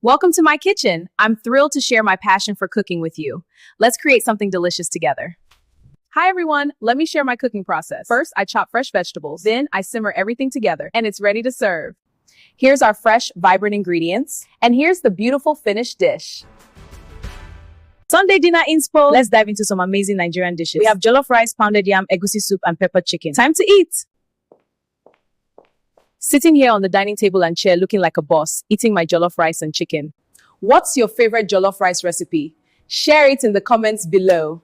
Welcome to my kitchen. I'm thrilled to share my passion for cooking with you. Let's create something delicious together. Hi everyone, let me share my cooking process. First, I chop fresh vegetables. Then I simmer everything together and it's ready to serve. Here's our fresh, vibrant ingredients. And here's the beautiful finished dish. Sunday dinner inspo. Let's dive into some amazing Nigerian dishes. We have jollof rice, pounded yam, egusi soup, and peppered chicken. Time to eat! Sitting here on the dining table and chair looking like a boss, eating my jollof rice and chicken. What's your favorite jollof rice recipe? Share it in the comments below.